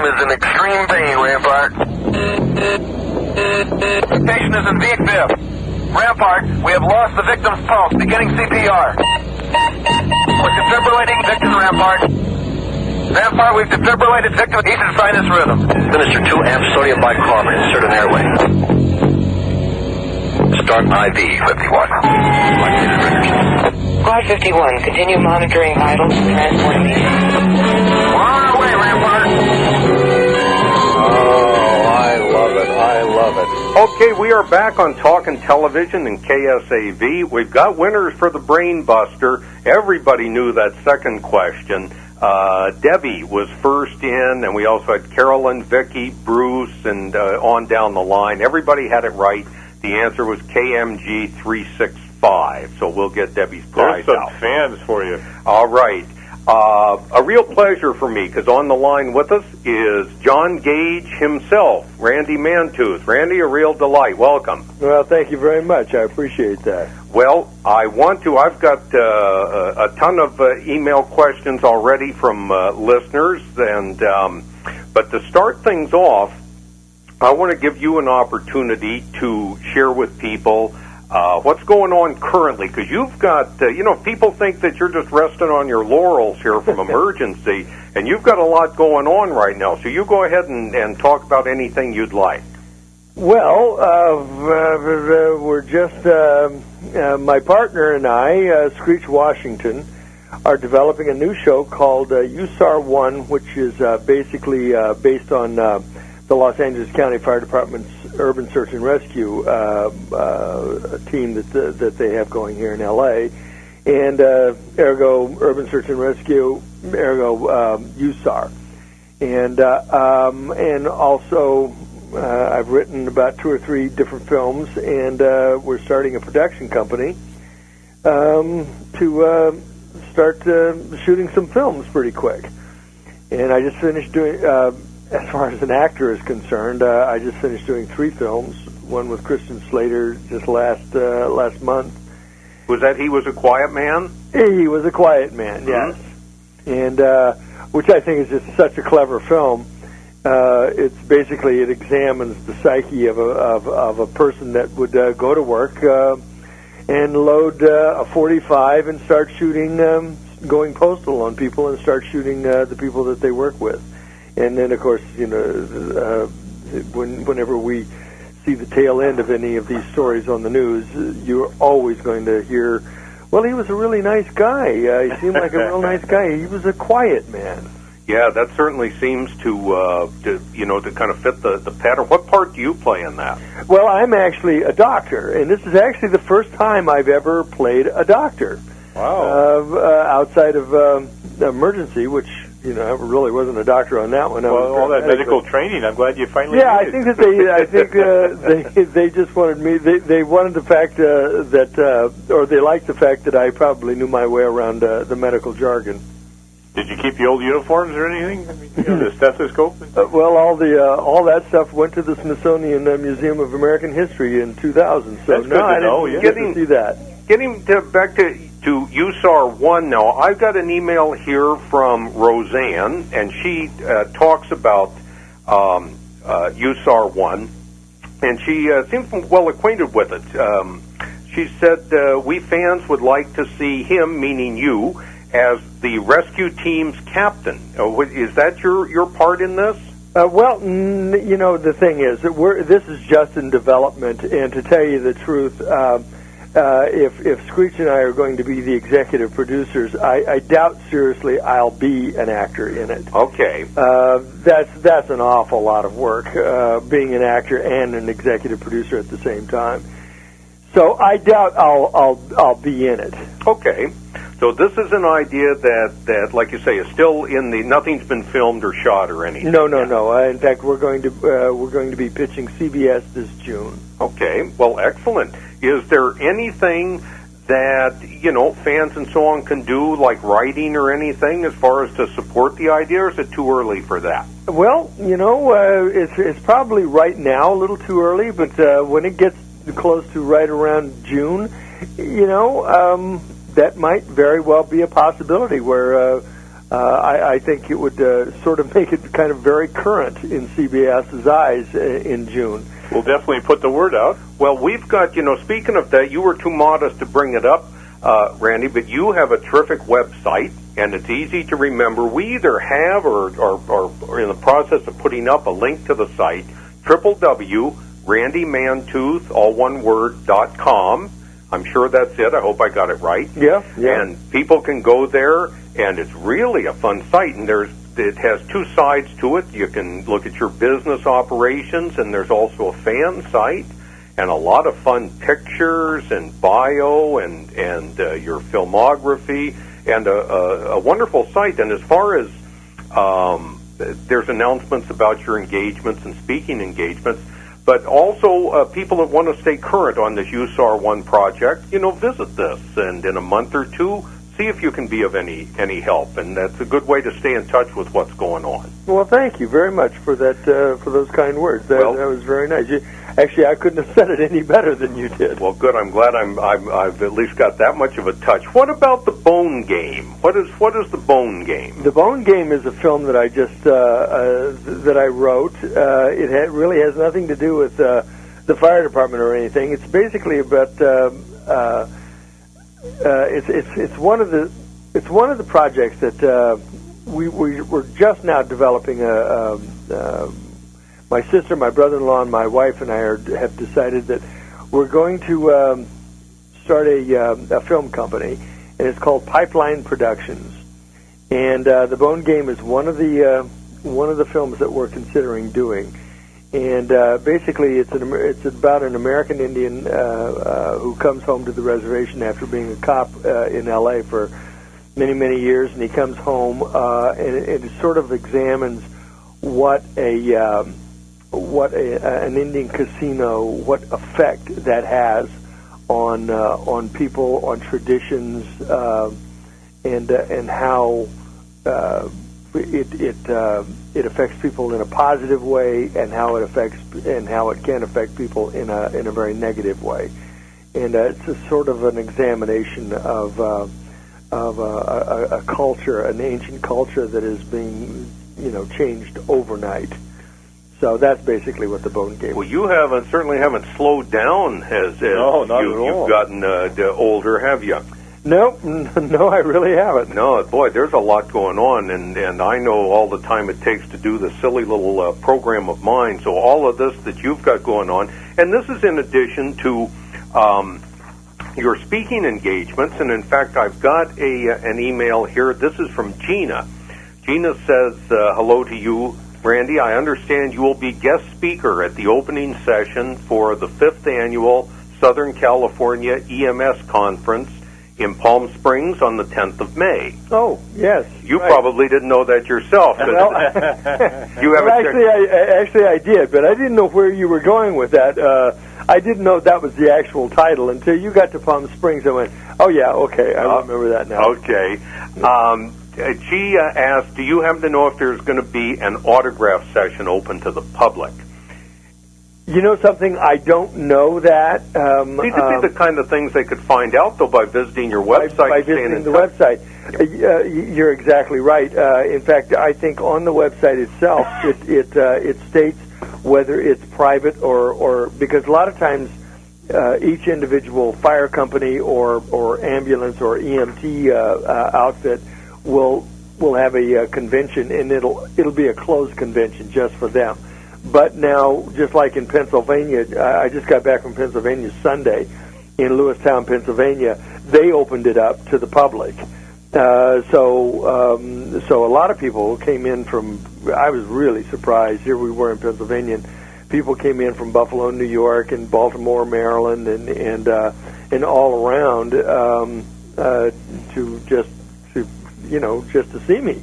is in extreme pain, Rampart. The patient is in V-fib. Rampart, we have lost the victim's pulse, beginning CPR. We're defibrillating victim, Rampart. Rampart, we've defibrillated victim. He's in sinus rhythm. Administer 2 amps sodium bicarbonate. Insert an airway. Start IV. 51. Squad 51, continue monitoring vitals and transport me. We're on our way, Rampart. Oh, I love it. Okay, we are back on Talkin' Television and KSAV. We've got winners for the Brain Buster. Everybody knew that second question. Debbie was first in, and we also had Carolyn, Vicky, Bruce, and on down the line. Everybody had it right. The answer was KMG 365, so we'll get Debbie's prize There's some out. fans for you. All right. A real pleasure for me, because on the line with us is John Gage himself, Randy Mantooth. Randy, a real delight. Welcome. Well, thank you very much. I appreciate that. Well, I've got a ton of email questions already from listeners, and but to start things off, I want to give you an opportunity to share with people what's going on currently, because you've got, people think that you're just resting on your laurels here from emergency, and you've got a lot going on right now. So you go ahead and talk about anything you'd like. Well, we're just, my partner and I, Screech Washington, are developing a new show called USAR 1, which is basically based on the Los Angeles County Fire Department's Urban Search and Rescue team that they have going here in L.A., and ergo Urban Search and Rescue, ergo USAR. And also I've written about 2 or 3 different films, and we're starting a production company to start shooting some films pretty quick. And I just finished doing... as far as an actor is concerned, I just finished doing 3 films. One with Christian Slater just last month. Was that He Was a Quiet Man? He Was a Quiet Man, yes. And which I think is just such a clever film. It's basically, it examines the psyche of a person that would go to work and load a .45 and start shooting, going postal on people and start shooting the people that they work with. And then, of course, whenever we see the tail end of any of these stories on the news, you're always going to hear, well, he was a really nice guy. He seemed like a real nice guy. He was a quiet man. Yeah, that certainly seems to kind of fit the pattern. What part do you play in that? Well, I'm actually a doctor, and this is actually the first time I've ever played a doctor. Wow. Outside of emergency, which... I really wasn't a doctor on that one. Well, all that medical training, I'm glad you finally Yeah, did I think that they just wanted me, they wanted the fact or they liked the fact that I probably knew my way around the medical jargon. Did you keep the old uniforms or anything? I mean, the stethoscope? Well, all that stuff went to the Smithsonian Museum of American History in 2000, so That's good to know, get to see that. Getting back to USAR 1 now, I've got an email here from Roseanne, and she talks about USAR 1, and she seems well acquainted with it. She said, we fans would like to see him, meaning you, as the rescue team's captain. Is that your part in this? Well, the thing is, this is just in development, and to tell you the truth, if Screech and I are going to be the executive producers, I doubt seriously I'll be an actor in it. Okay. That's an awful lot of work, being an actor and an executive producer at the same time. So I doubt I'll be in it. Okay. So this is an idea that, like you say, is still in the, nothing's been filmed or shot or anything. No. In fact, we're going to be pitching CBS this June. Okay. Well, excellent. Is there anything that, fans and so on can do, like writing or anything, as far as to support the idea, or is it too early for that? Well, it's probably right now a little too early, but when it gets close to right around June, that might very well be a possibility where I think it would sort of make it kind of very current in CBS's eyes in June. We'll definitely put the word out. Well, we've got, speaking of that, you were too modest to bring it up, Randy, but you have a terrific website, and it's easy to remember. We either have or are in the process of putting up a link to the site, www.randymantooth, all one word, .com. I'm sure that's it. I hope I got it right. Yeah. And people can go there, and it's really a fun site, and it has two sides to it. You can look at your business operations, and there's also a fan site, and a lot of fun pictures and bio and your filmography, and a wonderful site. And as far as there's announcements about your engagements and speaking engagements, but also people that want to stay current on this USAR 1 project, visit this, and in a month or two, see if you can be of any help, and that's a good way to stay in touch with what's going on. Well, thank you very much for that, for those kind words. That was very nice. Actually, I couldn't have said it any better than you did. Well, good. I'm glad I've at least got that much of a touch. What about the Bone Game? What is the Bone Game? The Bone Game is a film that I just that I wrote. It really has nothing to do with the fire department or anything. It's basically about. It's one of the projects that we're just now developing. My sister, my brother-in-law, and my wife and I have decided that we're going to start a film company, and it's called Pipeline Productions. And the Bone Game is one of the films that we're considering doing. And basically, it's about an American Indian who comes home to the reservation after being a cop in L.A. for many, many years, and he comes home and it sort of examines what an Indian casino, what effect that has on people, on traditions, and how it affects people in a positive way, and how it can affect people in a very negative way. And it's a sort of an examination of a culture, an ancient culture that is being changed overnight. So that's basically what the Bone Game. Well, you certainly haven't slowed down as not at all. You've gotten older, have you? No, I really haven't. No, boy, there's a lot going on, and I know all the time it takes to do the silly little program of mine. So all of this that you've got going on, and this is in addition to your speaking engagements. And in fact, I've got an email here. This is from Gina. Gina says, hello to you, Randy. I understand you will be guest speaker at the opening session for the 5th annual Southern California EMS Conference in Palm Springs on the 10th of May. Oh, yes. You right. probably didn't know that yourself. Well, actually, I did, but I didn't know where you were going with that. I didn't know that was the actual title until you got to Palm Springs. I went, oh, yeah, okay, I remember that now. Okay. She asked, do you happen to know if there's going to be an autograph session open to the public? You know something? I don't know that. These would be the kind of things they could find out, though, by visiting your website. By visiting the website. You're exactly right. In fact, I think on the website itself, it states whether it's private or because a lot of times each individual fire company or ambulance or EMT outfit will have a convention, and it'll be a closed convention just for them. But now, just like in Pennsylvania, I just got back from Pennsylvania Sunday in Lewistown, Pennsylvania. They opened it up to the public. So a lot of people came in from, I was really surprised. Here we were in Pennsylvania, and people came in from Buffalo, New York, and Baltimore, Maryland, and all around to see me.